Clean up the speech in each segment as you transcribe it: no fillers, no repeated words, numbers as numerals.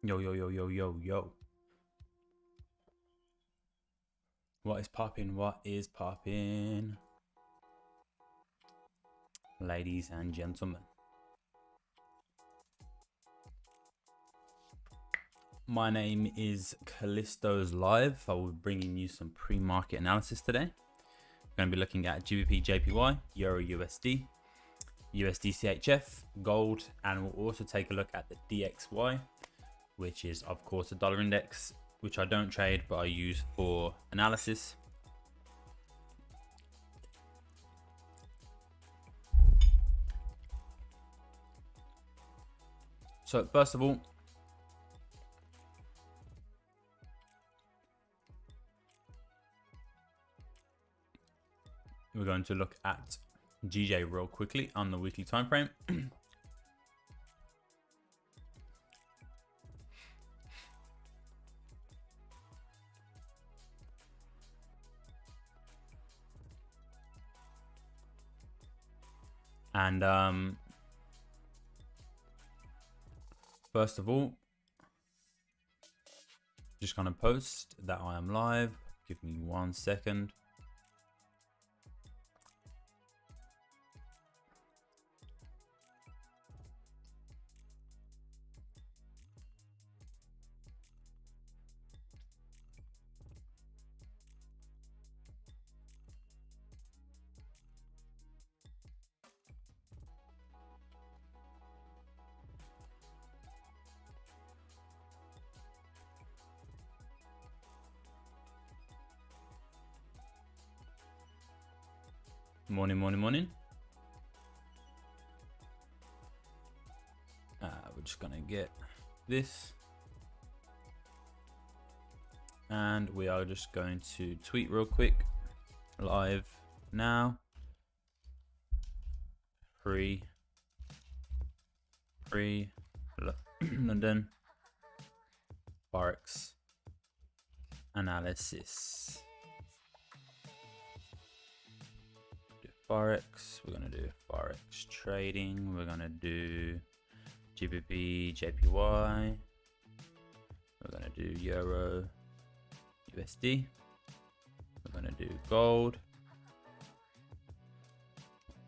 Yo, yo, yo, yo, yo, yo. What is poppin'? What is poppin'? Ladies and gentlemen. My name is Callisto's Live. I will be bringing you some pre-market analysis today. We're going to be looking at GBP JPY, Euro USD, USD CHF, gold, and we'll also take a look at the DXY, which is of course a dollar index, which I don't trade but I use for analysis. So first of all, we're going to look at GJ real quickly on the weekly time frame. And first of all, just gonna post that I am live. Give me 1 second. Morning. We're just gonna get this, and we are just going to tweet real quick, live now. Pre London Forex analysis. Forex, we're gonna do Forex trading, we're gonna do GBP JPY, we're gonna do Euro USD, we're gonna do gold,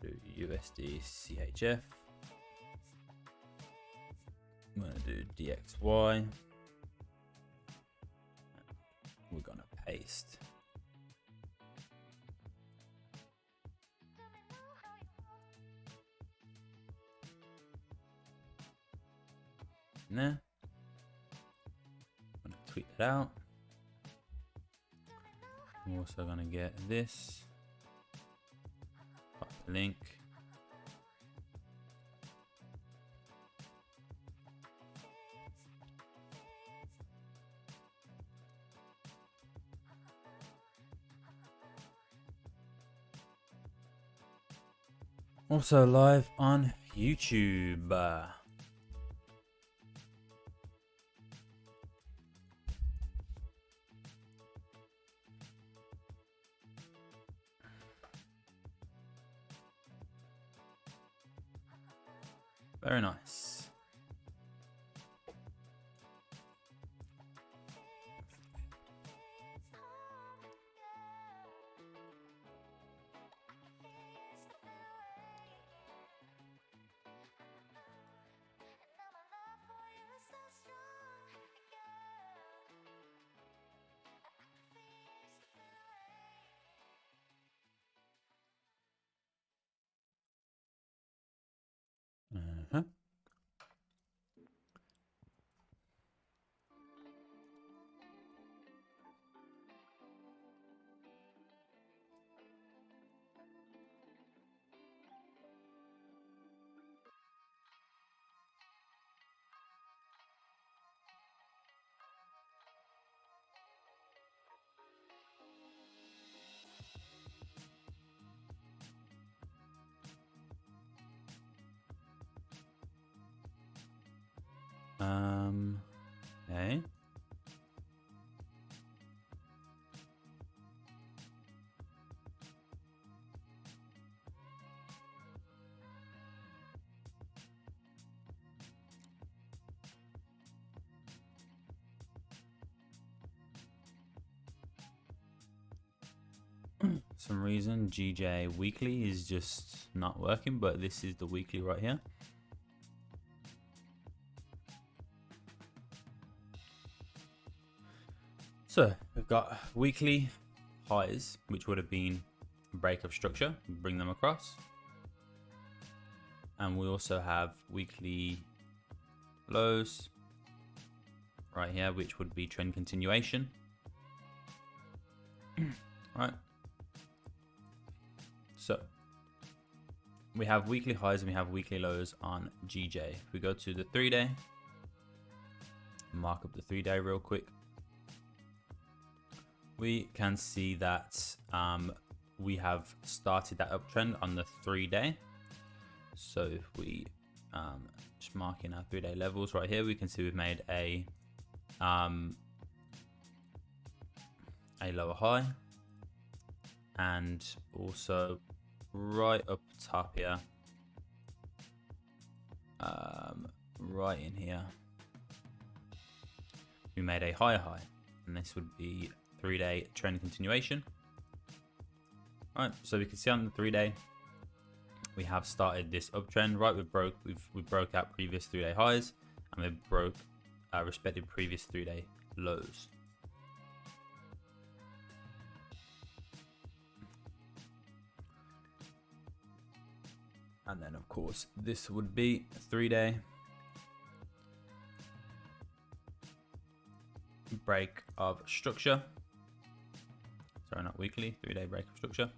do USD CHF, we're gonna do DXY, we're gonna paste. There. I'm gonna tweet that out. I'm also gonna get this. Put the link. Also live on YouTube. Very nice. Uh-huh. Okay. some reason GJ weekly is just not working, but this is the weekly right here. So we've got weekly highs, which would have been break of structure, bring them across. And we also have weekly lows right here, which would be trend continuation. Right. So we have weekly highs and we have weekly lows on GJ. If we go to the 3-day, mark up the 3-day real quick, we can see that we have started that uptrend on the 3-day. So if we just mark in our 3-day levels right here, we can see we've made a lower high, and also right up top here, right in here, we made a higher high, and this would be 3-day trend continuation. All right, so we can see on the 3-day we have started this uptrend. Right, we broke out previous 3-day highs, and we broke respective previous 3-day lows. And then of course this would be 3-day break of structure. Sorry, not weekly, 3-day break of structure.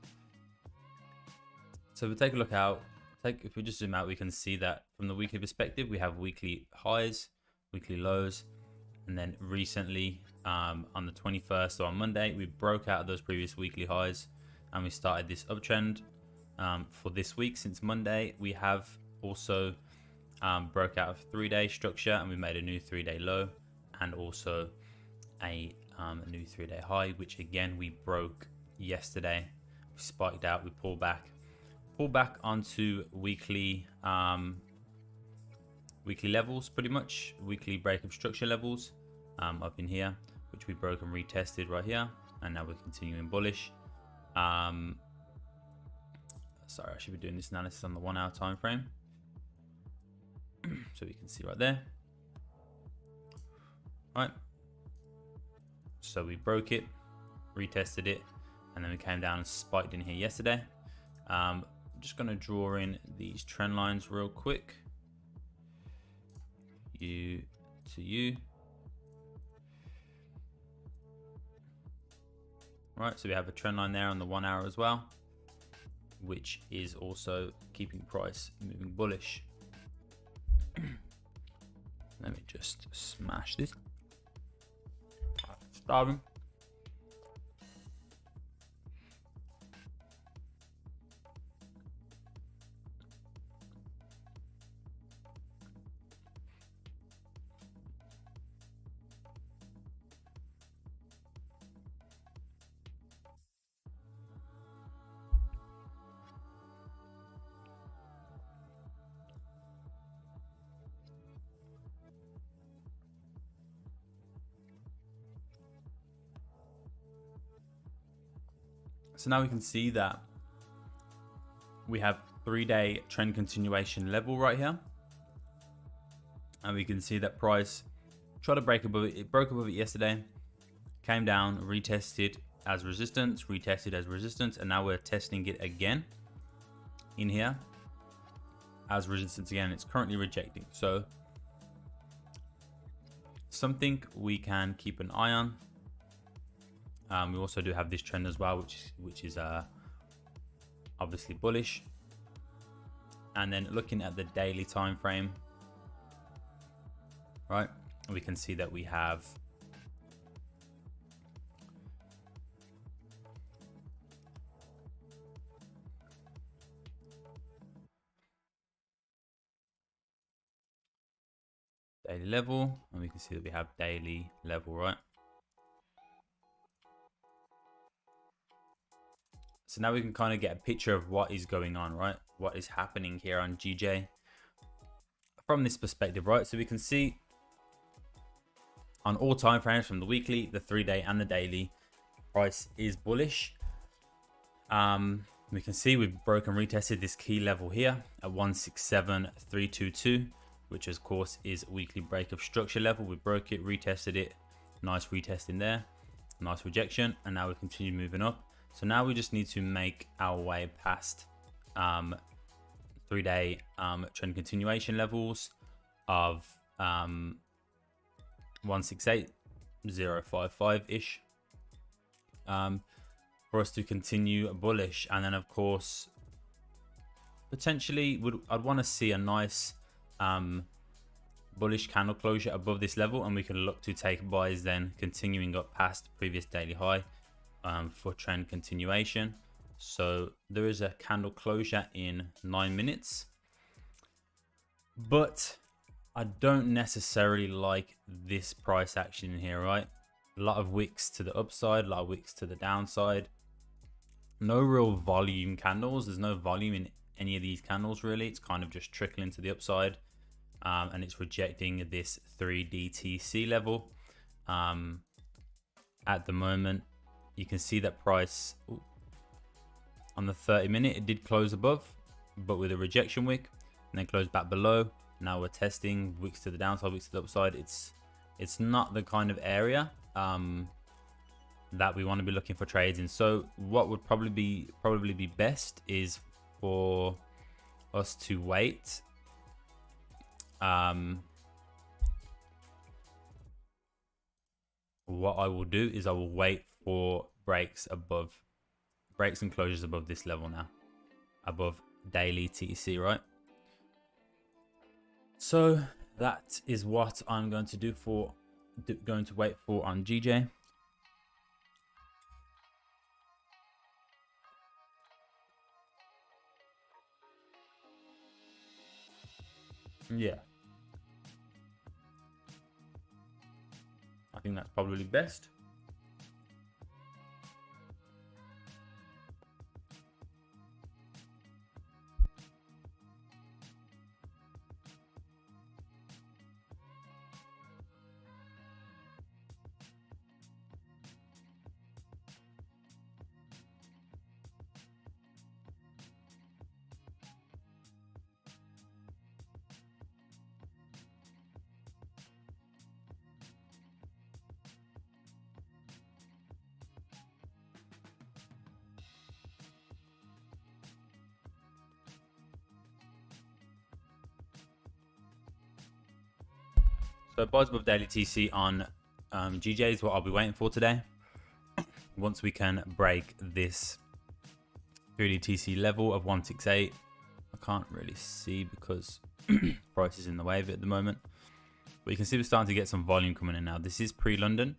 So if we take a look out, if we just zoom out, we can see that from the weekly perspective, we have weekly highs, weekly lows, and then recently on the 21st, so on Monday, we broke out of those previous weekly highs and we started this uptrend. For this week, since Monday, we have also broke out of 3-day structure, and we made a new 3-day low, and also a new 3-day high, which again we broke yesterday. We spiked out, we pulled back onto weekly levels, pretty much weekly break of structure levels up in here, which we broke and retested right here, and now we're continuing bullish. Sorry, I should be doing this analysis on the 1 hour time frame. So we can see right there. Right. So we broke it, retested it, and then we came down and spiked in here yesterday. I'm just going to draw in these trend lines real quick. U to U. Right, so we have a trend line there on the 1 hour as well, which is also keeping price moving bullish. Let me just smash this. Starving. So now we can see that we have 3-day trend continuation level right here. And we can see that price tried to break above it. It broke above it yesterday, came down, retested as resistance, retested as resistance, and now we're testing it again in here as resistance again. It's currently rejecting. So something we can keep an eye on. We also do have this trend as well, which is obviously bullish. And then looking at the daily time frame, right, we can see that we have daily level, and we can see that we have daily level, right? So now we can kind of get a picture of what is going on, right? What is happening here on GJ from this perspective, right? So we can see on all time frames, from the weekly, the 3-day, and the daily, price is bullish. We can see we've broken, retested this key level here at 167,322, which of course is weekly break of structure level. We broke it, retested it, nice retest in there, nice rejection, and now we continue moving up. So now we just need to make our way past 3-day trend continuation levels of 168,055 ish for us to continue bullish. And then of course potentially I'd want to see a nice bullish candle closure above this level, and we can look to take buys then continuing up past the previous daily high for trend continuation. So there is a candle closure in 9 minutes, but I don't necessarily like this price action in here, right? A lot of wicks to the upside, a lot of wicks to the downside. No real volume candles. There's no volume in any of these candles really. It's kind of just trickling to the upside, and it's rejecting this 3DTC level. At the moment, you can see that price on the 30-minute, it did close above, but with a rejection wick, and then closed back below. Now we're testing wicks to the downside, wicks to the upside. It's not the kind of area that we want to be looking for trades in. So what would probably be best is for us to wait. What I will do is I will wait for breaks and closures above this level now, above daily TC, right? So that is what I'm going to do going to wait for on GJ. Yeah, I think that's probably best. So buys above daily TC on GJ is what I'll be waiting for today. Once we can break this 3D TC level of 168, I can't really see because price is in the way of it at the moment. But you can see we're starting to get some volume coming in now. This is pre-London,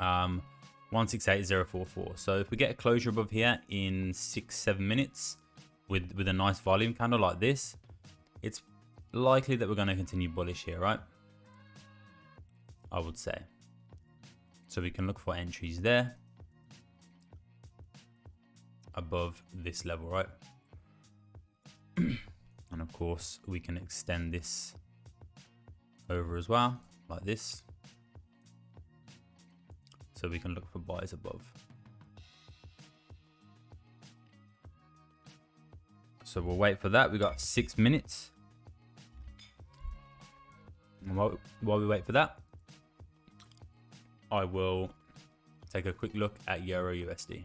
168.044. So if we get a closure above here in 6-7 minutes with a nice volume candle like this, it's likely that we're going to continue bullish here, right? I would say. So we can look for entries there above this level, right? And of course we can extend this over as well, like this. So we can look for buys above. So we'll wait for that. We got 6 minutes. And while we wait for that, I will take a quick look at Euro USD.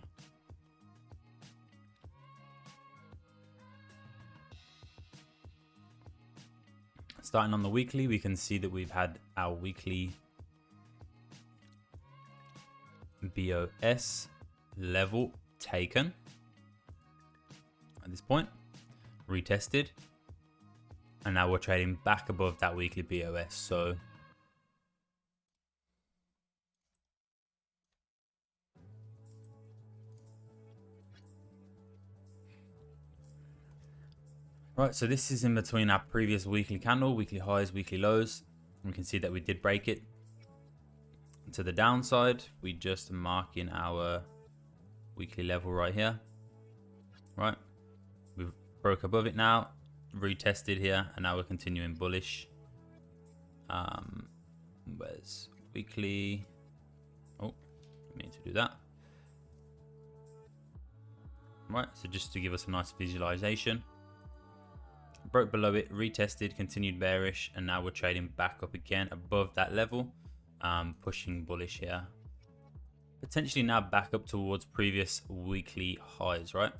Starting on the weekly, we can see that we've had our weekly BOS level taken at this point, retested, and now we're trading back above that weekly BOS. So right, so this is in between our previous weekly candle, weekly highs, weekly lows. We can see that we did break it to the downside. We just mark in our weekly level right here. Right, we've broke above it now, retested here, and now we're continuing bullish. Where's weekly? Oh, I mean to do that. right? So just to give us a nice visualization, broke below it, retested, continued bearish, and now we're trading back up again above that level, pushing bullish here. Potentially now back up towards previous weekly highs, right?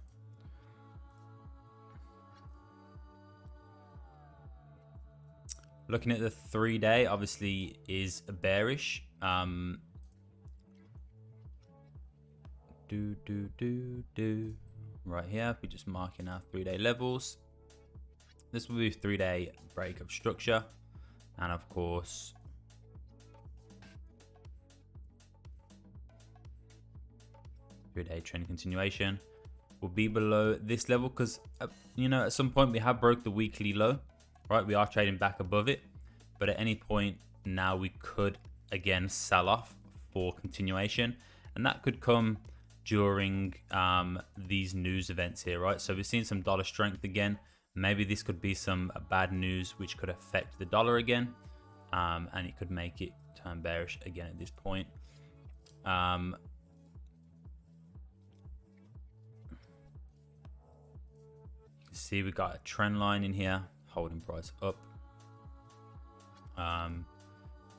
Looking at the 3-day, obviously is bearish. Right here, we're just marking our 3-day levels. This will be a 3-day break of structure, and of course, three-day trend continuation will be below this level because you know, at some point we have broke the weekly low, right? We are trading back above it, but at any point now we could again sell off for continuation, and that could come during these news events here, right? So we've seen some dollar strength again. Maybe this could be some bad news which could affect the dollar again, and it could make it turn bearish again at this point. See, we got a trend line in here holding price up. So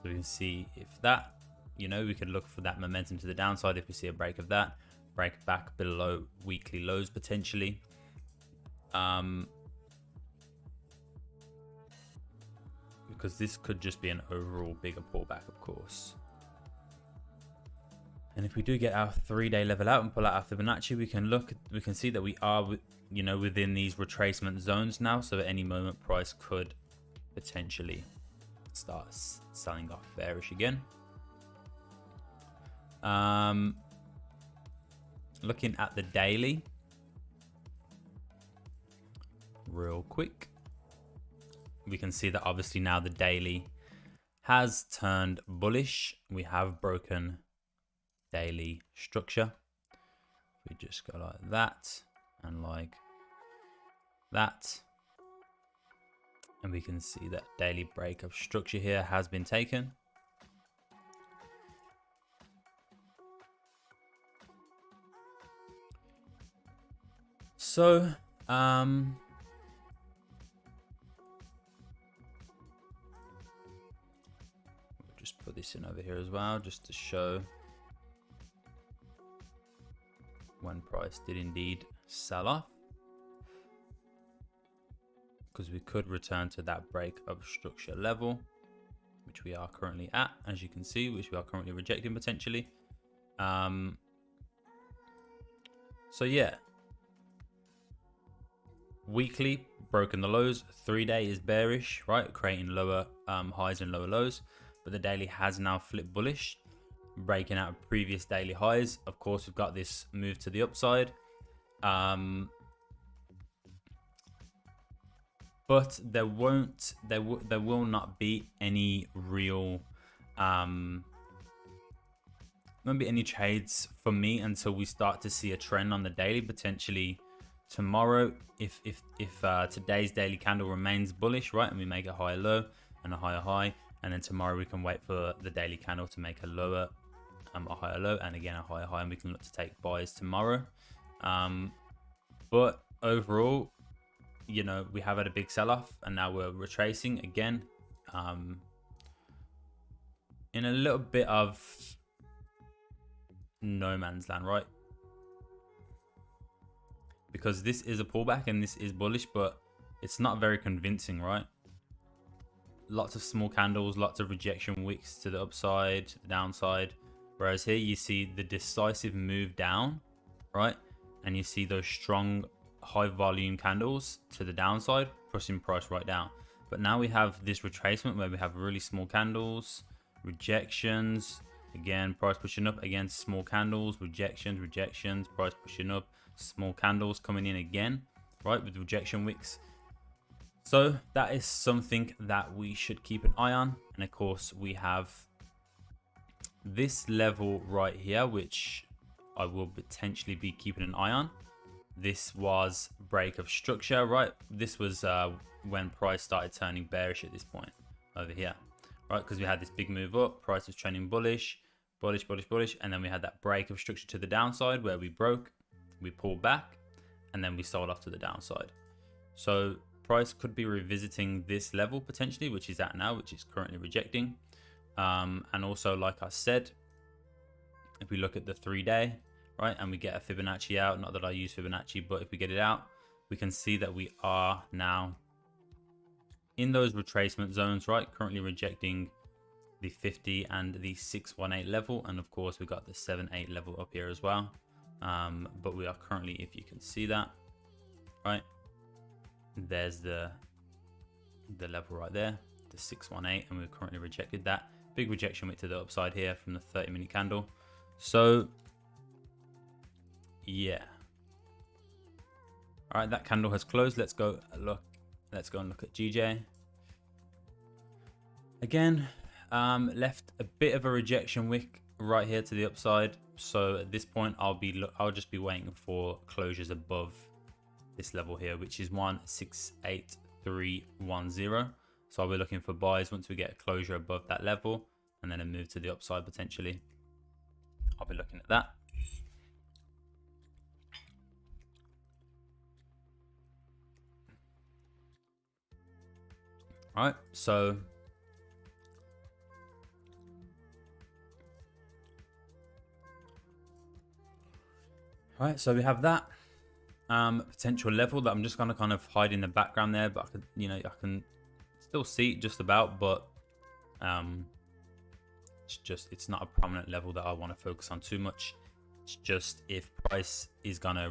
we can see if that, you know, we could look for that momentum to the downside if we see a break of that, break back below weekly lows potentially. Because this could just be an overall bigger pullback, of course. And if we do get our 3-day level out and pull out our Fibonacci, we can see that we are, you know, within these retracement zones now. So at any moment, price could potentially start selling off bearish again. Looking at the daily real quick, we can see that obviously now the daily has turned bullish. We have broken daily structure. We just go like that and like that, and we can see that daily break of structure here has been taken. So we'll just put this in over here as well, just to show when price did indeed sell off, because we could return to that break of structure level, which we are currently at, as you can see, which we are currently rejecting potentially. So yeah, weekly broken the lows, 3-day is bearish, right, creating lower highs and lower lows, but the daily has now flipped bullish, breaking out of previous daily highs. Of course, we've got this move to the upside, but there will not be any real won't be any trades for me until we start to see a trend on the daily. Potentially tomorrow, if today's daily candle remains bullish, right, and we make a higher low and a higher high, and then tomorrow we can wait for the daily candle to make a lower, a higher low, and again a higher high, and we can look to take buys tomorrow. But overall, you know, we have had a big sell-off, and now we're retracing again, in a little bit of no man's land, right? Because this is a pullback and this is bullish, but it's not very convincing, right? Lots of small candles, lots of rejection wicks to the upside, to the downside. Whereas here you see the decisive move down, right? And you see those strong high volume candles to the downside, pushing price right down. But now we have this retracement where we have really small candles, rejections, again price pushing up, again small candles, rejections, price pushing up, small candles coming in again, right, with rejection wicks. So that is something that we should keep an eye on. And of course we have this level right here, which I will potentially be keeping an eye on. This was break of structure, right? This was when price started turning bearish at this point over here, right? Because we had this big move up, price was trending bullish, and then we had that break of structure to the downside where we broke, we pulled back, and then we sold off to the downside. So price could be revisiting this level potentially, which is at now, which is currently rejecting. And also, like I said, if we look at the 3-day, right, and we get a Fibonacci out, not that I use Fibonacci, but if we get it out, we can see that we are now in those retracement zones, right, currently rejecting the 50 and the 618 level, and of course we got the 78 level up here as well. But we are currently, if you can see that, right, there's the level right there, the 618, and we've currently rejected that. Big rejection wick to the upside here from the 30-minute candle. So yeah, all right, that candle has closed. Let's go and look at GJ again. Left a bit of a rejection wick right here to the upside. So at this point, I'll just be waiting for closures above this level here, which is 168,310. So I'll be looking for buys once we get a closure above that level, and then a move to the upside potentially. I'll be looking at that. All right, so we have that potential level that I'm just gonna kind of hide in the background there, but I could, I can still see it just about, but it's not a prominent level that I want to focus on too much. It's just if price is gonna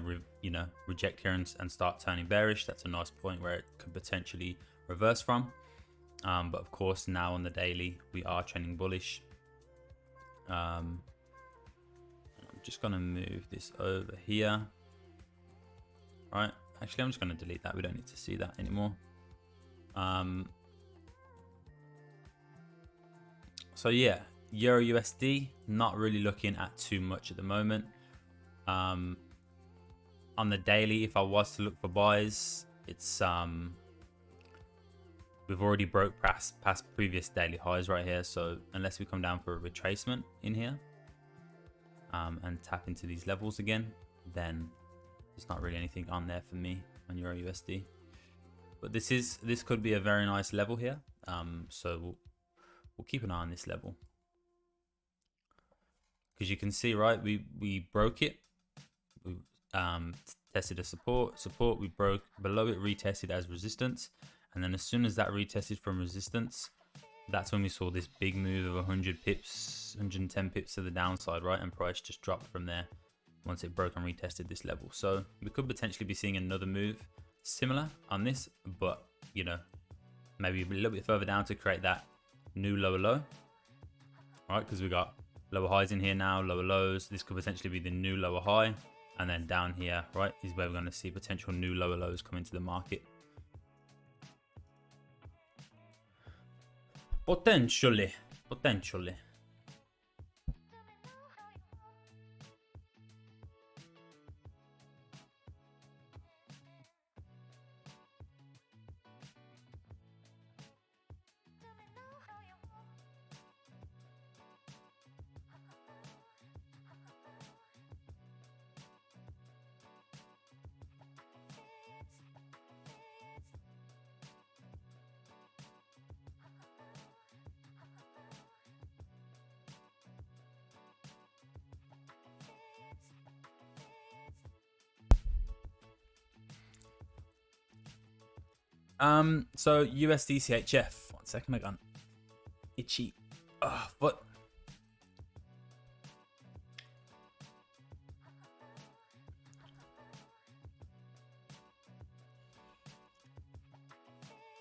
reject here and start turning bearish, that's a nice point where it could potentially reverse from. But of course, now on the daily we are trending bullish. I'm just gonna move this over here. All right, actually I'm just gonna delete that. We don't need to see that anymore. So yeah, Euro USD, not really looking at too much at the moment. On the daily, if I was to look for buys, it's we've already broke past previous daily highs right here. So unless we come down for a retracement in here and tap into these levels again, then there's not really anything on there for me on Euro USD. But this could be a very nice level here. So we'll keep an eye on this level, because you can see, right, we broke it. We tested a support, we broke below it, retested as resistance, and then as soon as that retested from resistance, that's when we saw this big move of 100 pips, 110 pips to the downside, right, and price just dropped from there once it broke and retested this level. So we could potentially be seeing another move similar on this, but maybe a little bit further down to create that new lower low, right? Because we got lower highs in here now, lower lows. This could potentially be the new lower high, and then down here, right, is where we're going to see potential new lower lows come into the market. Potentially. So USD CHF. 1 second, I got an itchy foot.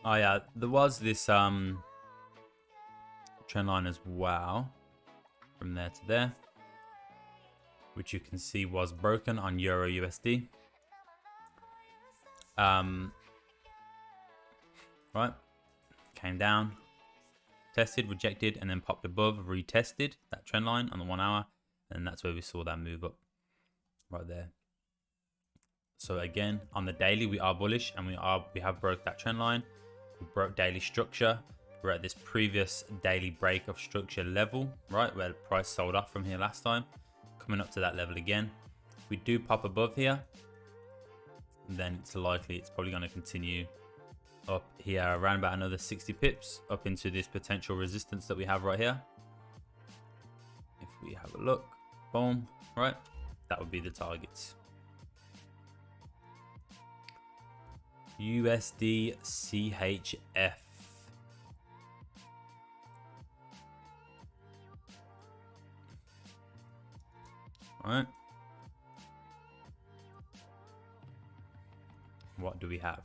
Oh yeah, there was this trend line as well from there to there, which you can see was broken on Euro USD. Right, came down, tested, rejected, and then popped above, retested that trend line on the 1 hour, and that's where we saw that move up right there. So again, on the daily we are bullish, and we have broke that trend line. We broke daily structure. We're at this previous daily break of structure level, right, where the price sold off from here last time, coming up to that level again. If we do pop above here, then it's likely it's probably going to continue up here around about another 60 pips up into this potential resistance that we have right here. If we have a look, boom, right, that would be the targets. USD CHF. All right. What do we have?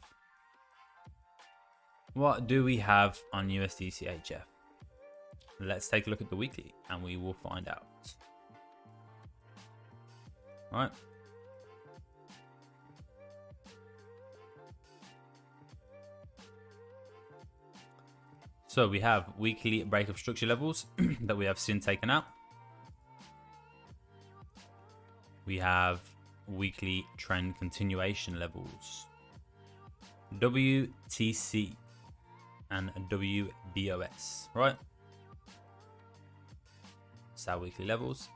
What do we have on USD CHF? Let's take a look at the weekly and we will find out. All right. So we have weekly break of structure levels that we have seen taken out. We have weekly trend continuation levels, WTC and WBOS, right? It's our weekly levels.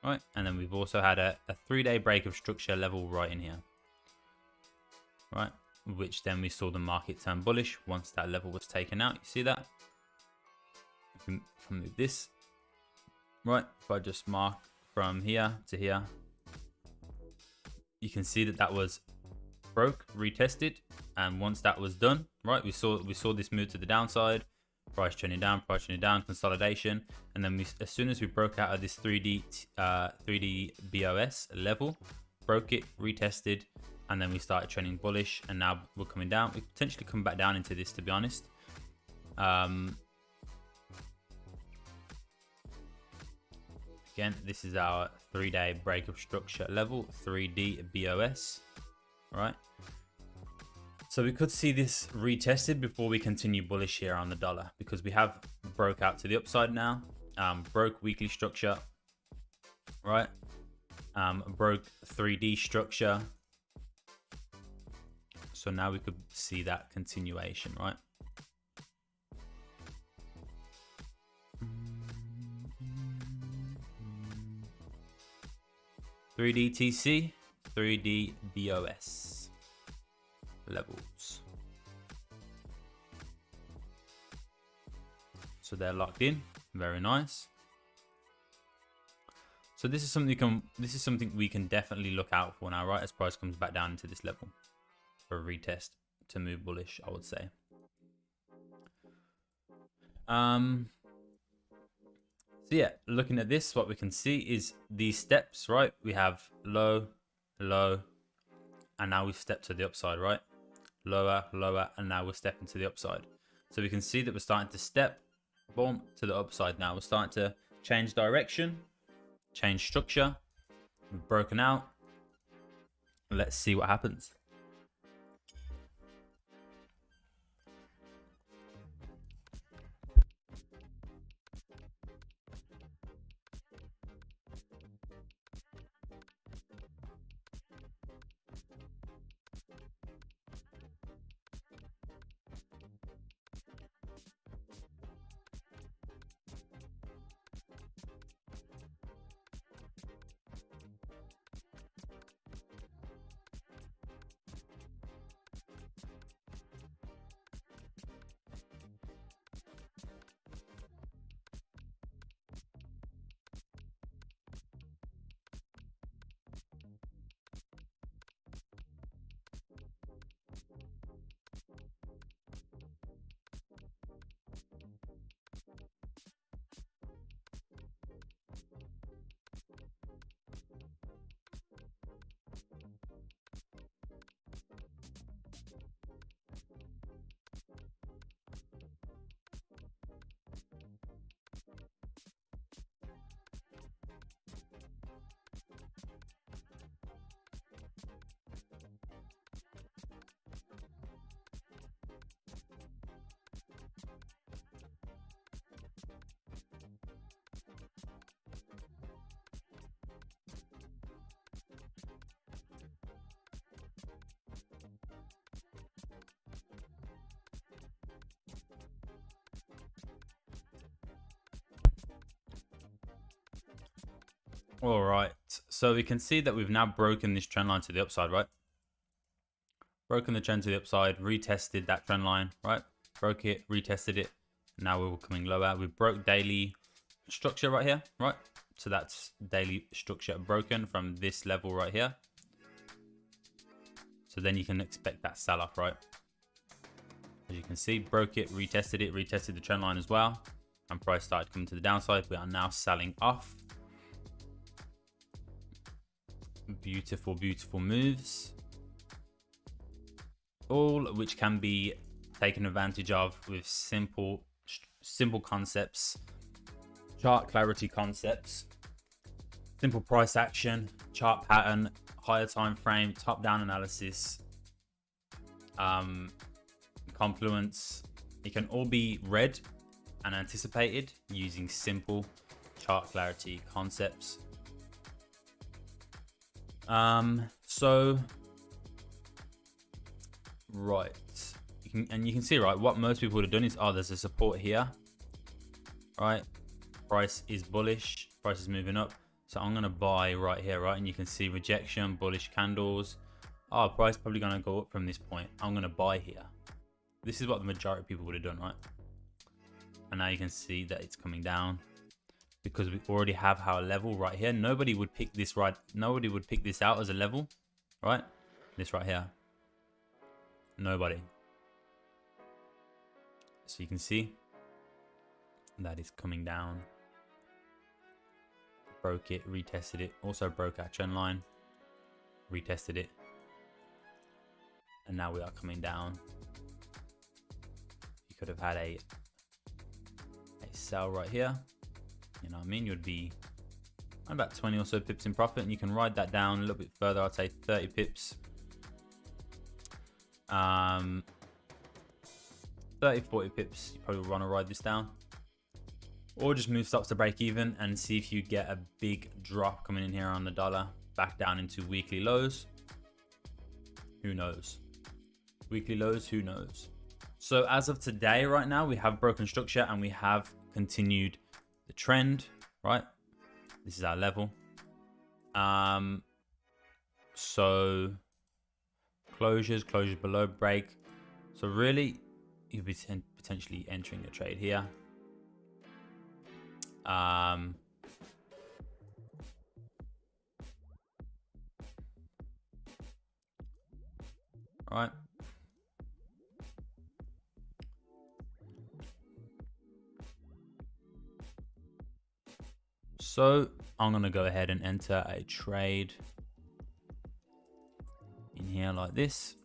Right, and then we've also had a 3-day break of structure level right in here, right? Which then we saw the market turn bullish once that level was taken out. You see that? If we move this, right? If I just mark from here to here, you can see that that was broke, retested, and once that was done, right? We saw this move to the downside. Price trending down, consolidation, and then as soon as we broke out of this 3D BOS level, broke it, retested, and then we started trending bullish, and now we're coming down. We potentially come back down into this, to be honest. Again, this is our 3-day break of structure level, 3D BOS, right? So we could see this retested before we continue bullish here on the dollar, because we have broke out to the upside now, broke weekly structure, right? Broke 3D structure. So now we could see that continuation, right? $3D TC, 3D BOS levels. So they're locked in, very nice. So this is something we can definitely look out for now, right? As price comes back down into this level for a retest to move bullish, I would say. So yeah, looking at this, what we can see is these steps, right? We have low, low, and now we've stepped to the upside, right? Lower, lower, and now we're stepping to the upside. So we can see that we're starting to step, boom, to the upside now. We're starting to change direction, change structure. We've broken out. Let's see what happens. All right, so we can see that we've now broken this trend line to the upside, right? Broken the trend to the upside, retested that trend line, right? Broke it, retested it. Now we're coming lower. We broke daily structure right here, right? So that's daily structure broken from this level right here. So then you can expect that sell off, right? As you can see, broke it, retested the trend line as well. And price started coming to the downside. We are now selling off. Beautiful, beautiful moves. All which can be taken advantage of with simple concepts, chart clarity concepts, simple price action, chart pattern, higher time frame, top down analysis, confluence. It can all be read and anticipated using simple chart clarity concepts. So right, you can see, right, what most people would have done is, oh, there's a support here, right? Price is bullish, price is moving up, so I'm gonna buy right here, right? And you can see rejection, bullish candles. Oh, price probably gonna go up from this point. I'm gonna buy here. This is what the majority of people would have done, right? And now you can see that it's coming down because we already have our level right here. Nobody would pick this out as a level, right? This right here. Nobody. So you can see that is coming down. Broke it, retested it, also broke our trend line, retested it, and now we are coming down. You could have had a sell right here, you know what I mean? You'd be about 20 or so pips in profit, and you can ride that down a little bit further. I'd say 30 pips, 30, 40 pips. You probably want to ride this down, or just move stops to break even and see if you get a big drop coming in here on the dollar back down into weekly lows. Who knows? Weekly lows, who knows? So as of today, right now, we have broken structure and we have continued the trend, right? This is our level. So closures below break. So really, you'll be potentially entering a trade here. Right. So I'm gonna go ahead and enter a trade in here like this.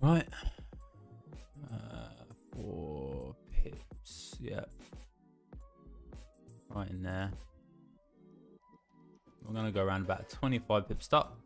Right. 4 pips. Yeah. Right in there. We're gonna go around about 25 pip stop.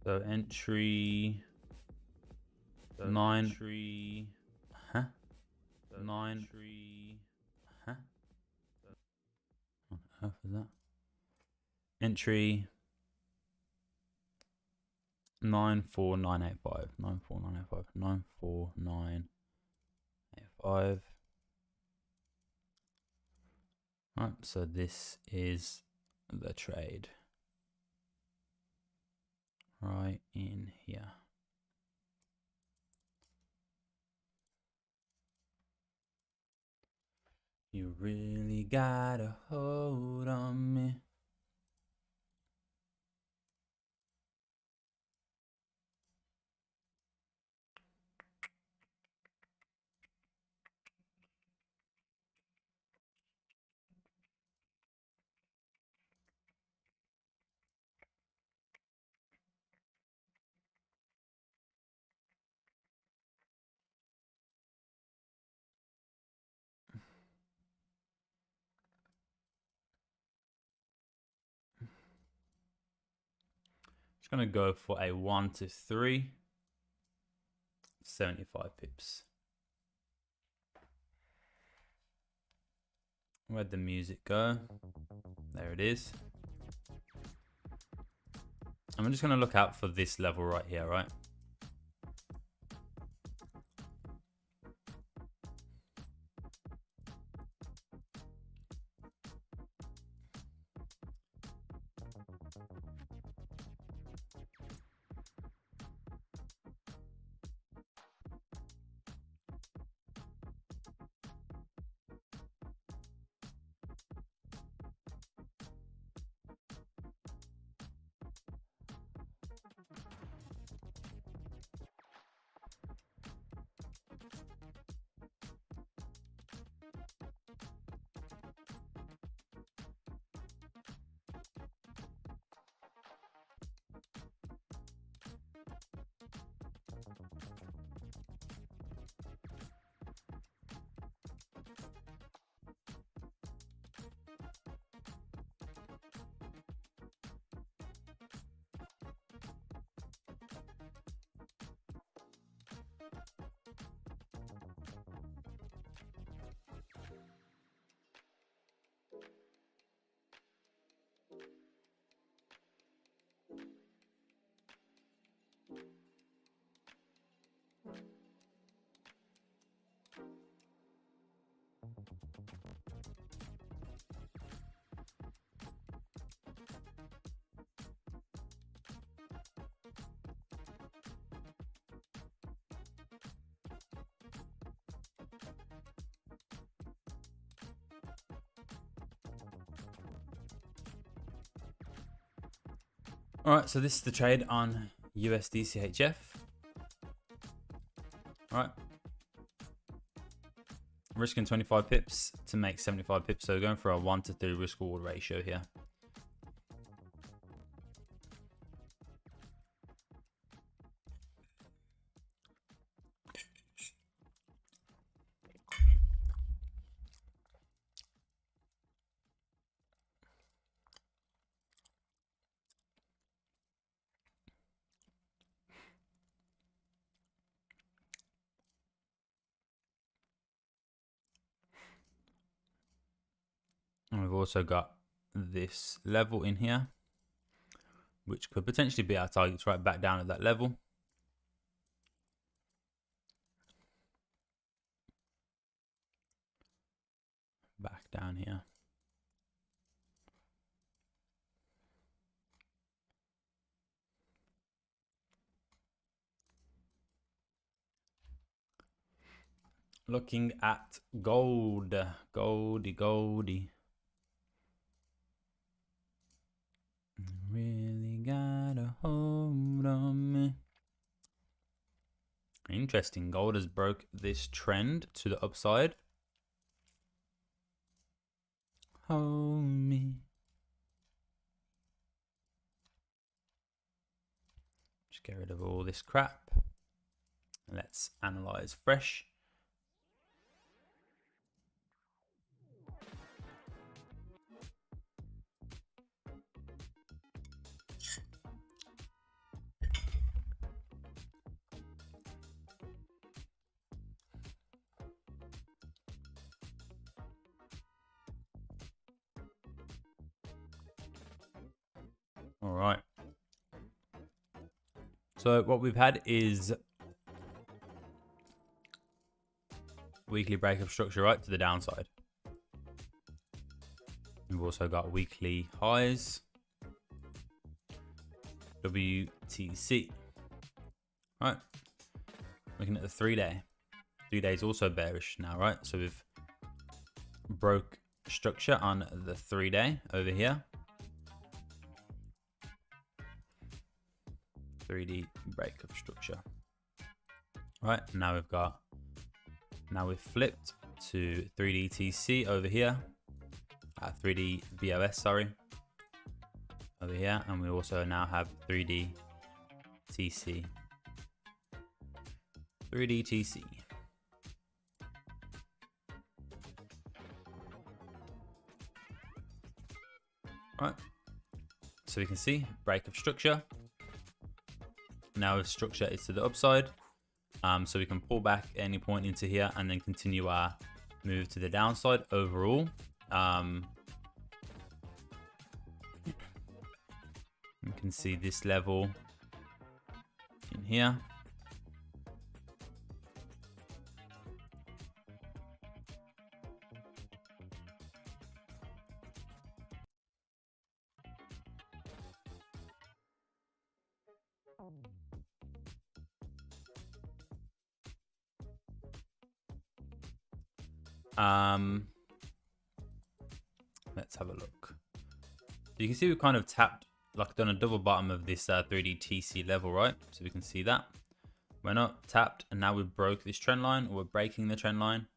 So entry 9. Huh? 9. Huh? What on earth is that? Entry 94985. 94985. 94985. Right, so this is the trade. Right in here. You really got a hold on me. Just gonna go for a 1 to 3, 75 pips. Where'd the music go? There it is. I'm just gonna look out for this level right here, right? All right, so this is the trade on USD CHF. All right, risking 25 pips to make 75 pips. So going for a 1 to 3 risk reward ratio here. And we've also got this level in here, which could potentially be our targets right back down at that level. Back down here. Looking at gold. Goldie. Really got a hold on me. Interesting. Gold has broke this trend to the upside. Hold me. Just get rid of all this crap. Let's analyze fresh. All right. So what we've had is weekly breakup structure right to the downside. We've also got weekly highs. WTC. Right. Looking at the 3-day. 3 days also bearish now, right? So we've broke structure on the 3-day over here. 3D breakup structure. Right, now we've flipped to 3D TC over here. 3D VOS, sorry. Over here, and we also now have 3D TC. 3D TC. Right. So we can see break of structure. Now the structure is to the upside. So we can pull back at any point into here and then continue our move to the downside overall. You can see this level in here. Let's have a look. You can see we kind of tapped, like done a double bottom of this 3D TC level, right? So we can see that we're not tapped, and now we've broke this trend line, or we're breaking the trend line.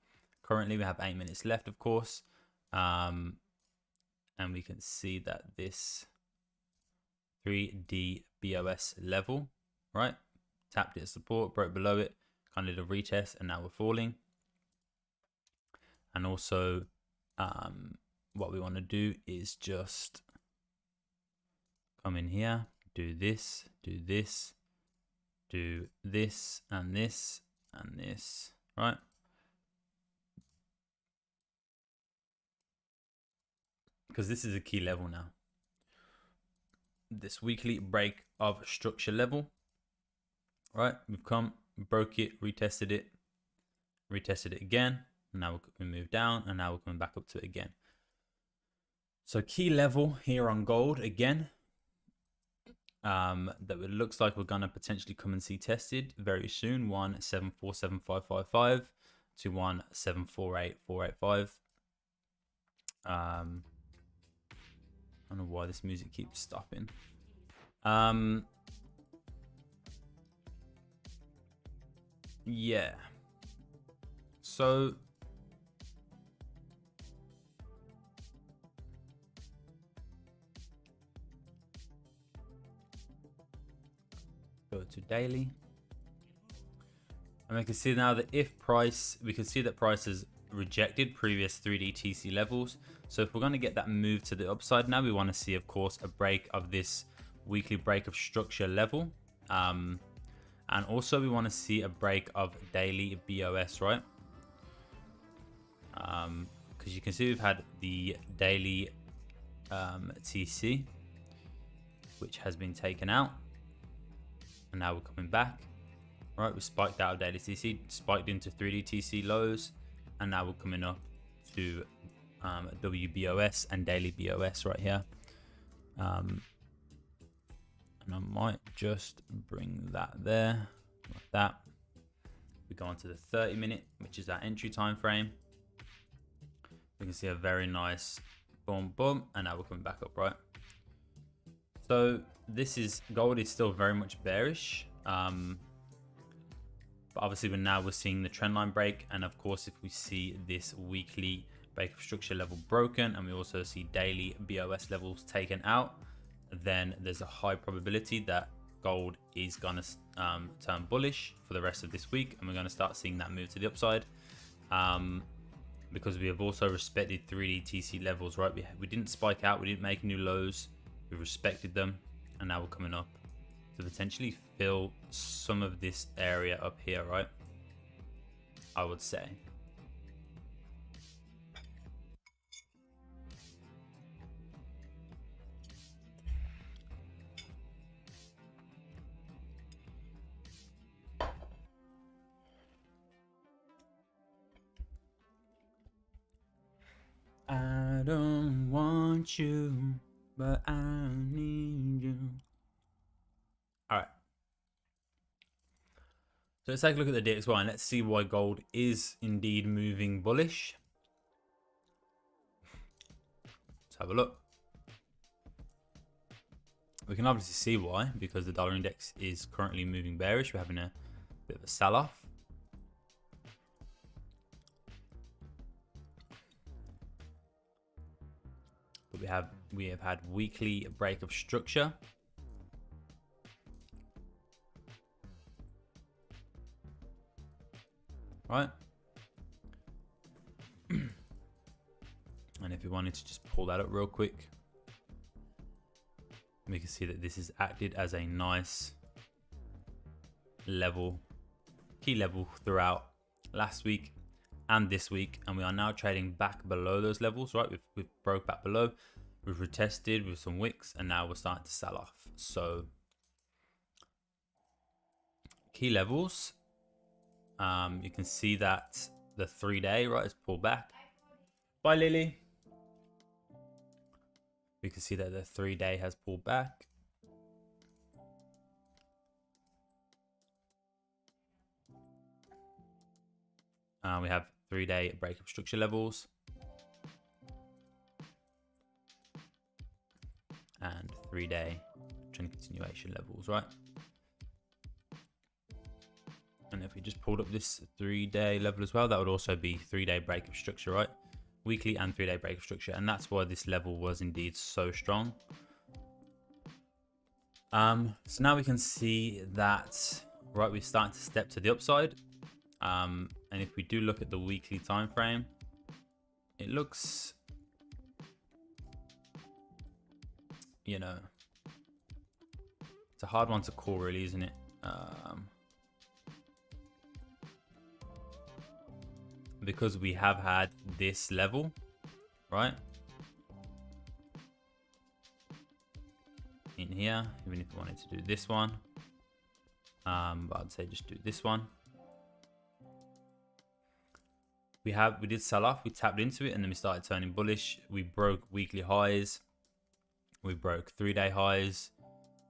Currently we have 8 minutes left, of course, and we can see that this 3D BOS level, right, tapped its support, broke below it, kind of did a retest, and now we're falling. And also what we want to do is just come in here, do this, do this, do this, and this, and this, right? Because this is a key level now. This weekly break of structure level, right? We've come, broke it, retested it again. And now we move down, and now we're coming back up to it again. So key level here on gold again, that it looks like we're gonna potentially come and see tested very soon. 1747555 to 1748485. I don't know why this music keeps stopping. Yeah. So go to daily, and we can see now that if price, we can see that price has rejected previous 3D TC levels. So if we're going to get that move to the upside, now we want to see, of course, a break of this weekly break of structure level, and also we want to see a break of daily BOS, right? Because you can see we've had the daily TC, which has been taken out, and now we're coming back, right? We spiked out of daily TC, spiked into 3D TC lows, and now we're coming up to WBOS and daily BOS right here. And I might just bring that there like that. We go on to the 30-minute, which is our entry time frame. We can see a very nice boom boom, and now we're coming back up, right? So this is, gold is still very much bearish, but obviously we're seeing the trend line break, and of course if we see this weekly break of structure level broken, and we also see daily BOS levels taken out, then there's a high probability that gold is gonna turn bullish for the rest of this week, and we're gonna start seeing that move to the upside, because we have also respected 3D TC levels, right? We didn't spike out, we didn't make new lows, we respected them, and now we're coming up to potentially fill some of this area up here, right? I would say. I don't want you, but I need you. All right. So let's take a look at the DXY and let's see why gold is indeed moving bullish. Let's have a look. We can obviously see why, because the dollar index is currently moving bearish. We're having a bit of a sell-off. But we have had weekly break of structure. Right? And if we wanted to just pull that up real quick, we can see that this has acted as a nice level, key level throughout last week and this week, and we are now trading back below those levels, right? We've broke back below, we've retested with some wicks, and now we're starting to sell off. So key levels, you can see that the 3-day, right, is pulled back. Bye, Lily. We can see that the 3-day has pulled back. We have 3-day breakup structure levels and 3-day trend continuation levels, right? And if we just pulled up this 3-day level as well, that would also be 3-day breakup structure, right? Weekly and 3-day breakup structure, and that's why this level was indeed so strong. So now we can see that, right, we're starting to step to the upside. And if we do look at the weekly time frame, it looks, you know, it's a hard one to call, really, isn't it? Because we have had this level, right, in here, even if we wanted to do this one, but I'd say just do this one. We did sell off, we tapped into it, and then we started turning bullish. We broke weekly highs, we broke 3-day highs,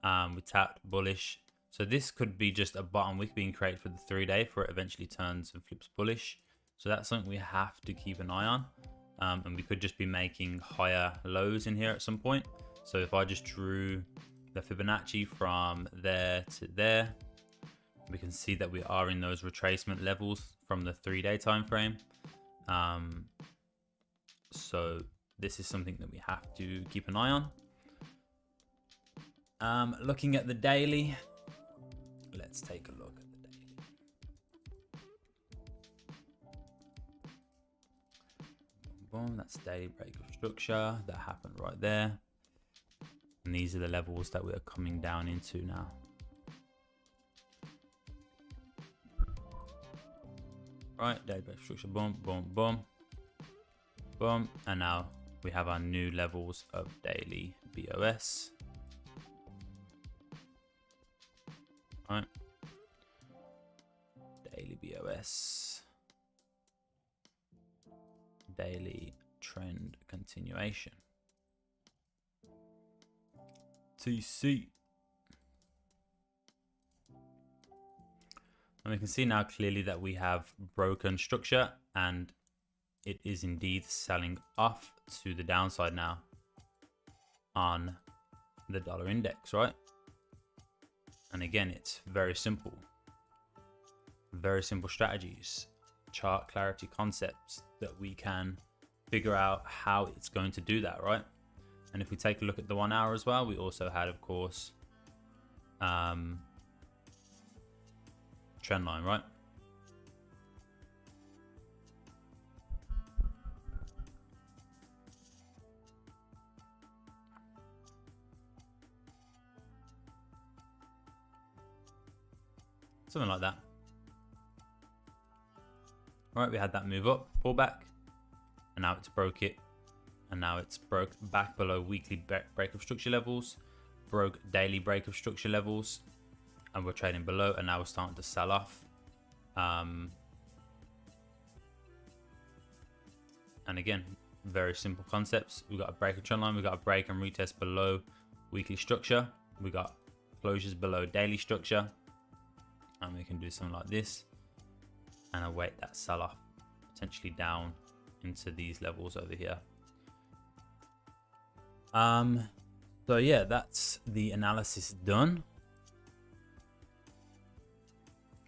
we tapped bullish. So this could be just a bottom wick being created for the 3-day before it eventually turns and flips bullish. So that's something we have to keep an eye on. And we could just be making higher lows in here at some point. So if I just drew the Fibonacci from there to there, we can see that we are in those retracement levels from the 3-day time frame. So this is something that we have to keep an eye on. Looking at the daily, let's take a look at the daily. Boom, that's daily breakup structure that happened right there, and these are the levels that we are coming down into now. Right, daily breakup structure, boom, boom, boom, boom, and now we have our new levels of daily BOS. Right, daily BOS, daily trend continuation, TC. And we can see now clearly that we have broken structure, and it is indeed selling off to the downside now on the dollar index, right? And again, it's very simple strategies, chart clarity concepts that we can figure out how it's going to do that, right? And if we take a look at the 1 hour as well, we also had, of course, trend line, right? Something like that. Right, we had that move up, pull back, and now it's broke it, and now it's broke back below weekly breakup structure levels, broke daily breakup structure levels, and we're trading below, and now we're starting to sell off. And again, very simple concepts. We got a break of trend line, we got a break and retest below weekly structure, we got closures below daily structure, and we can do something like this and await that sell off potentially down into these levels over here. So yeah, that's the analysis done.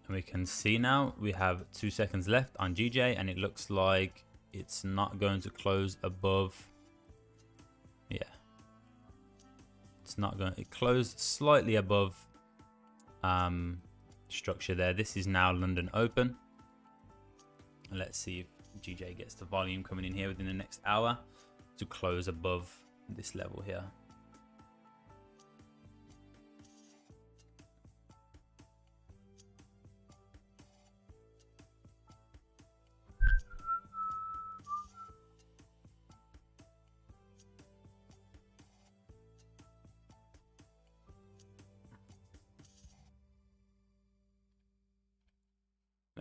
And we can see now we have 2 seconds left on GJ, and it looks like it's not going to close above. Yeah, it's not going. It closed slightly above structure there. This is now London open. Let's see if GJ gets the volume coming in here within the next hour to close above this level here.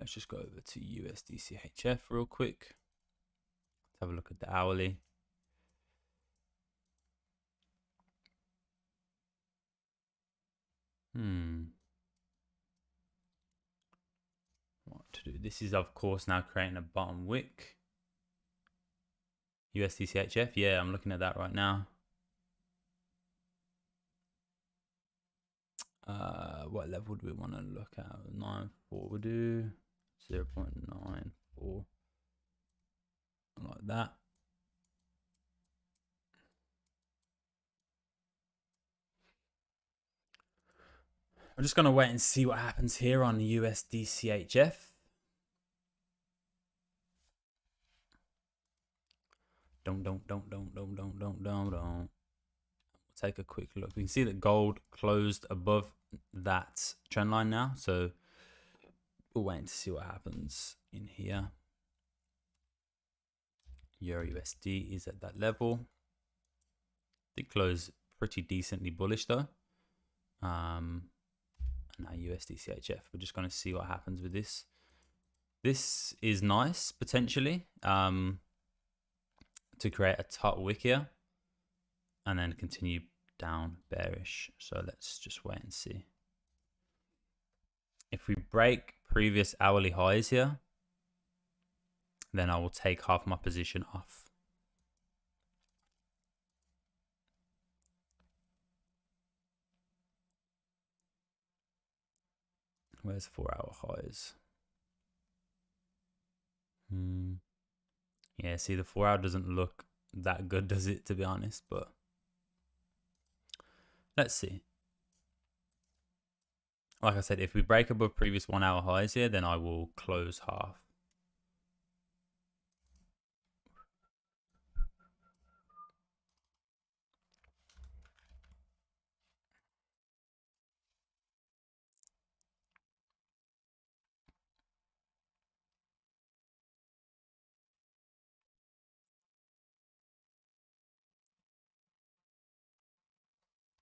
let's just go over to USD/CHF real quick. Let's have a look at the hourly. What to do? This is of course now creating a bottom wick. USD/CHF, yeah, I'm looking at that right now. What level do we want to look at? 9.4, we'll do 0.94, like that. I'm just gonna wait and see what happens here on the USD/CHF. Don't. Take a quick look. We can see that gold closed above that trend line now, so we're waiting to see what happens in here. Euro USD is at that level. Did close pretty decently bullish though. And now USD/CHF. We're just going to see what happens with this. This is nice potentially to create a top wick here and then continue down bearish. So let's just wait and see. If we break previous hourly highs here, then I will take half my position off. Where's 4-hour highs? Yeah, see, the 4-hour doesn't look that good, does it, to be honest? But let's see. Like I said, if we break above previous 1-hour highs here, then I will close half.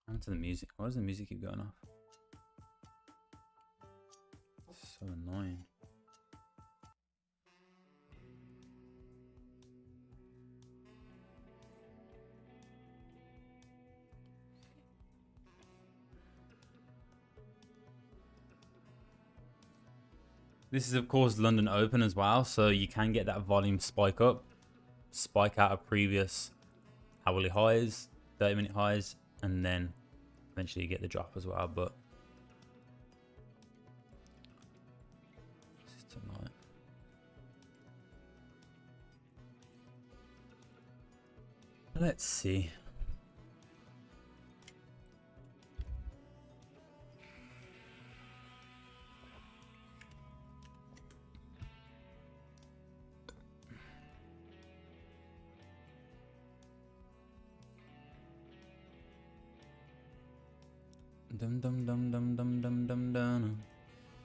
Onto the music. Why does the music keep going off? It's so annoying. This is of course London Open as well, so you can get that volume spike up, spike out of previous hourly highs, 30-minute highs, and then eventually you get the drop as well. But this is tonight. Let's see.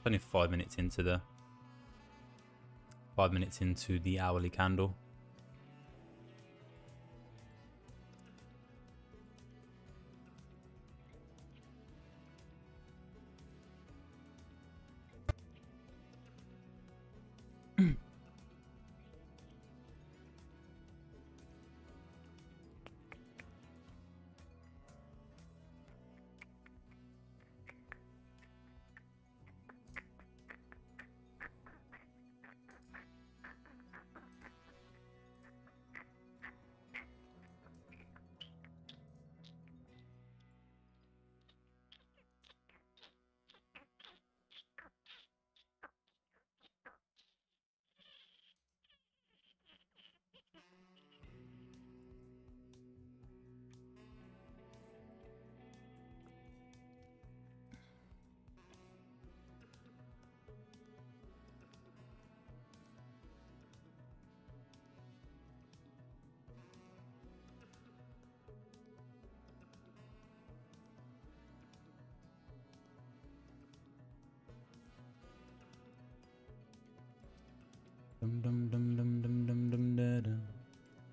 Only 5 minutes into the hourly candle.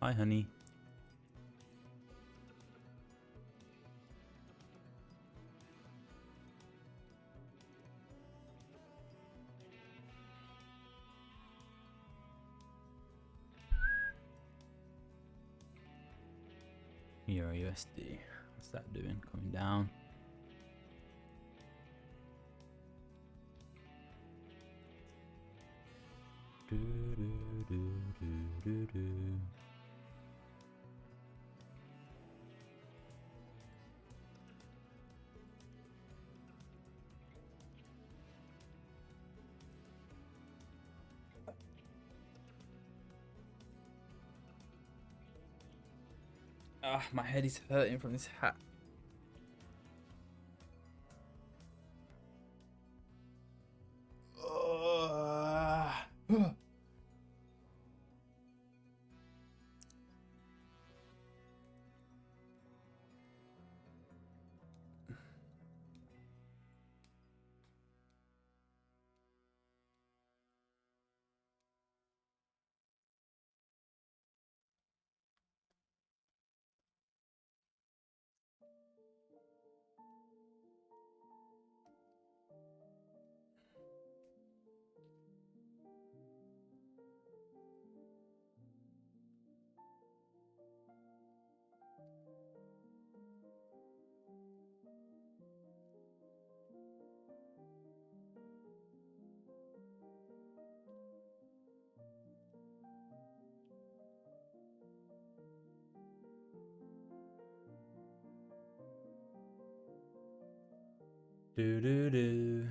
Hi, honey. Euro USD. What's that doing? Coming down. Do, do, do, do, do, do. Ah, my head is hurting from this hat. Do do do.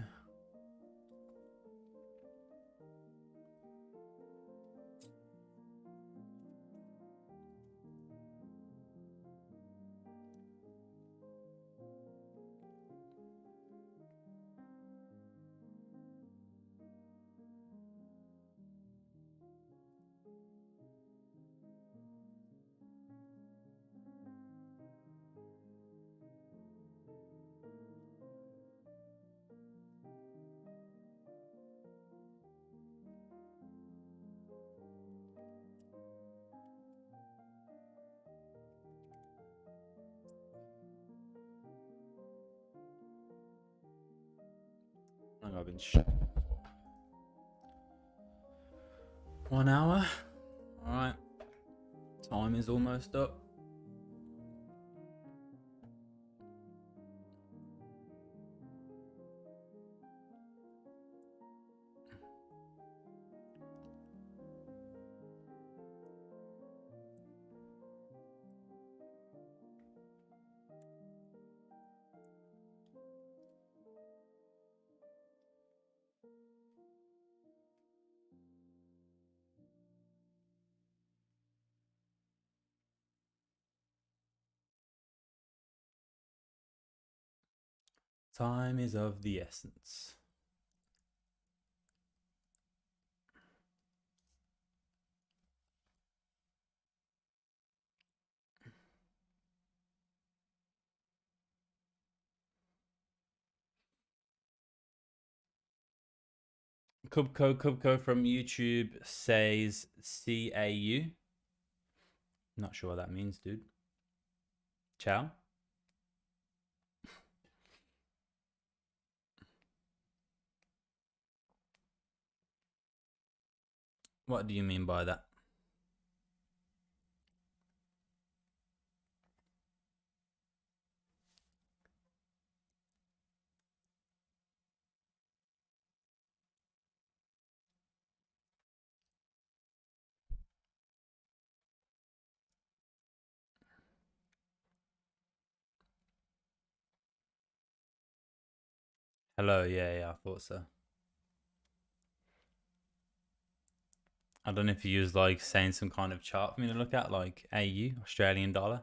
I've been 1 hour. All right. Time is almost up. Time is of the essence. Cubco from YouTube says CAU. Not sure what that means, dude. Ciao. What do you mean by that? Hello, yeah, I thought so. I don't know if you use like saying some kind of chart for me to look at, like AU, Australian dollar.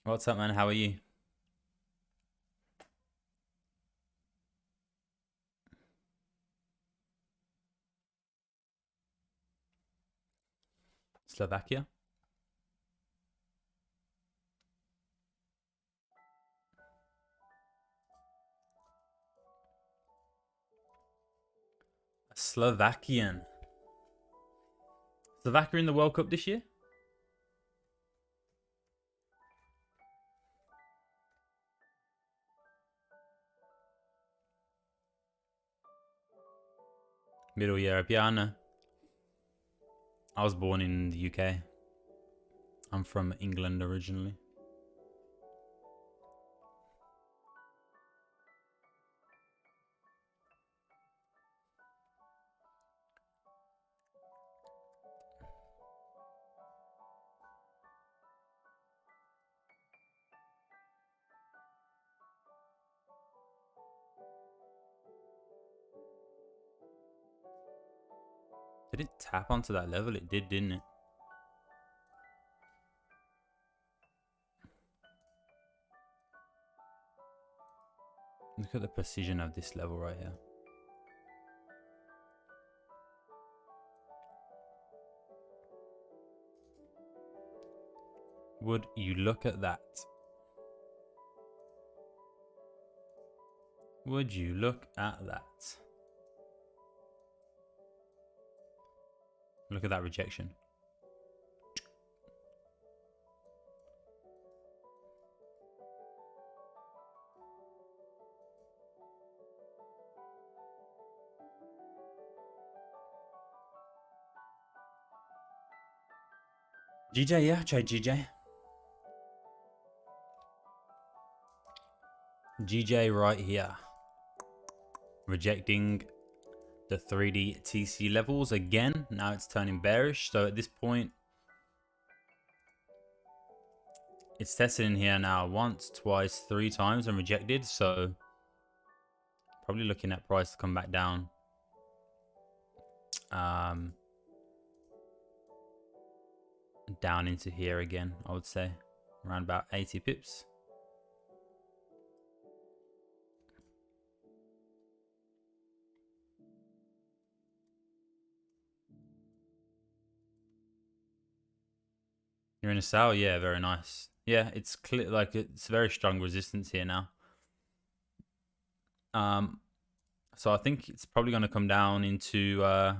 What's up, man? How are you? Slovakia? Slovakian. Slovakia in the World Cup this year? Middle Europe, yeah, I know. I was born in the UK. I'm from England originally. Did it tap onto that level? It did, didn't it? Look at the precision of this level right here. Would you look at that? Would you look at that? Look at that rejection. GJ, yeah, trade GJ. GJ right here. Rejecting the 3D TC levels again. Now it's turning bearish. So at this point, it's tested in here now once, twice, 3 times and rejected. So probably looking at price to come back down. Down into here again, I would say. Around about 80 pips. You're in a sell? Yeah, very nice. Yeah, it's clear, like it's very strong resistance here now. So I think it's probably going to come down into at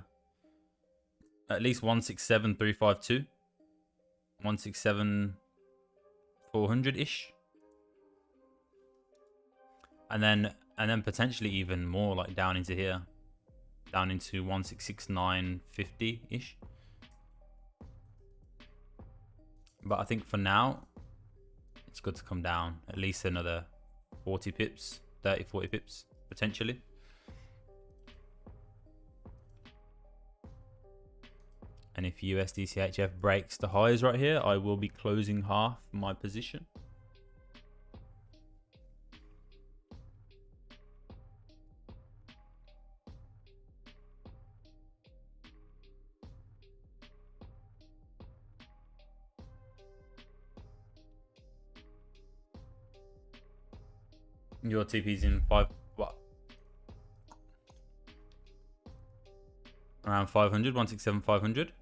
least 167,352, 167,400-ish, and then potentially even more, like down into here, down into 166,950-ish. But I think for now, it's good to come down at least another 40 pips, 30, 40 pips, potentially. And if USD/CHF breaks the highs right here, I will be closing half my position. Your TP's in what? Around 500, 167,500.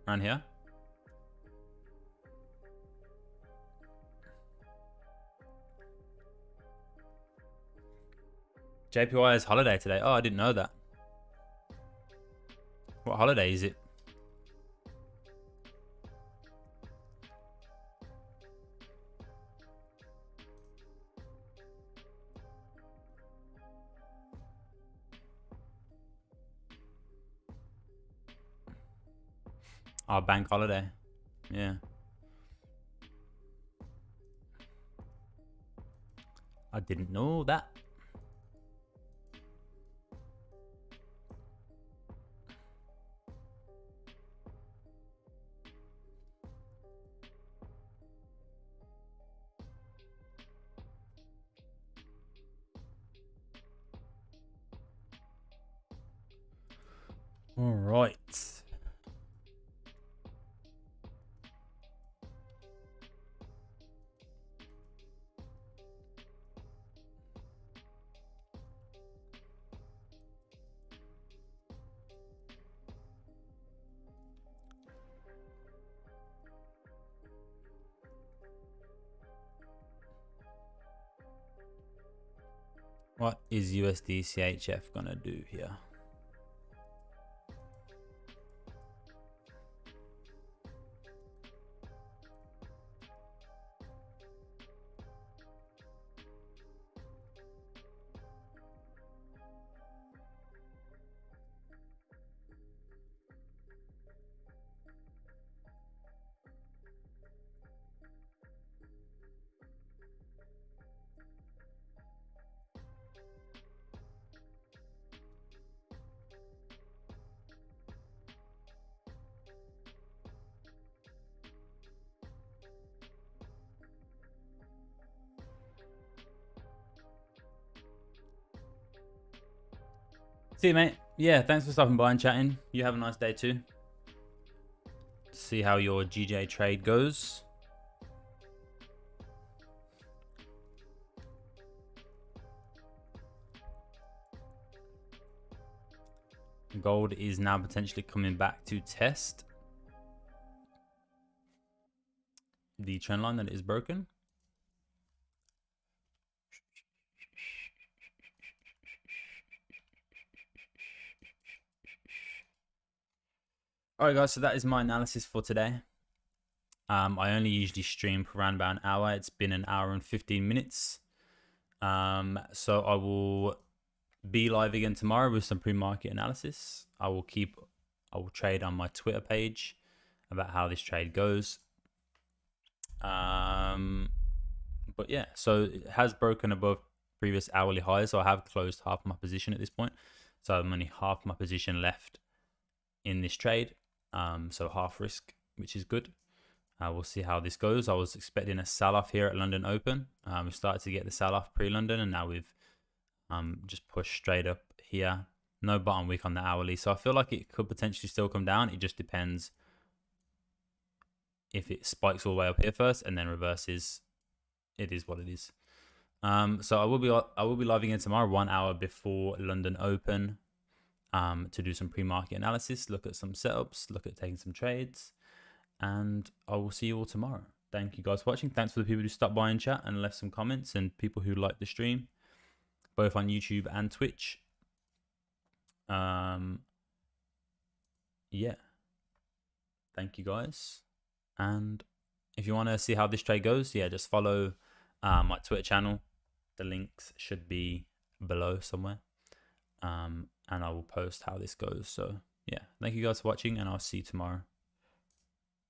Around here. JPY has holiday today. Oh, I didn't know that. What holiday is it? Our bank holiday. Yeah. I didn't know that. All right. What is USD/CHF gonna do here? See you, mate. Yeah, thanks for stopping by and chatting. You have a nice day too. See how your GJ trade goes. Gold is now potentially coming back to test the trend line that is broken. All right, guys, so that is my analysis for today. I only usually stream for around about an hour. It's been an hour and 15 minutes. So I will be live again tomorrow with some pre-market analysis. I will trade on my Twitter page about how this trade goes. But yeah, so it has broken above previous hourly highs. So I have closed half my position at this point. So I'm only half my position left in this trade. So half risk, which is good. We'll see how this goes. I was expecting a sell-off here at London Open. We started to get the sell-off pre-London, and now we've just pushed straight up here. No bottom wick on the hourly, so I feel like it could potentially still come down. It just depends if it spikes all the way up here first and then reverses. It is what it is. So I will be live again tomorrow, 1 hour before London Open, to do some pre-market analysis, look at some setups, look at taking some trades, and I will see you all tomorrow. Thank you guys for watching. Thanks for the people who stopped by and chat and left some comments, and people who liked the stream, both on YouTube and Twitch. Yeah, thank you guys. And if you want to see how this trade goes, yeah, just follow my Twitter channel. The links should be below somewhere, and I will post how this goes. So yeah, thank you guys for watching, and I'll see you tomorrow.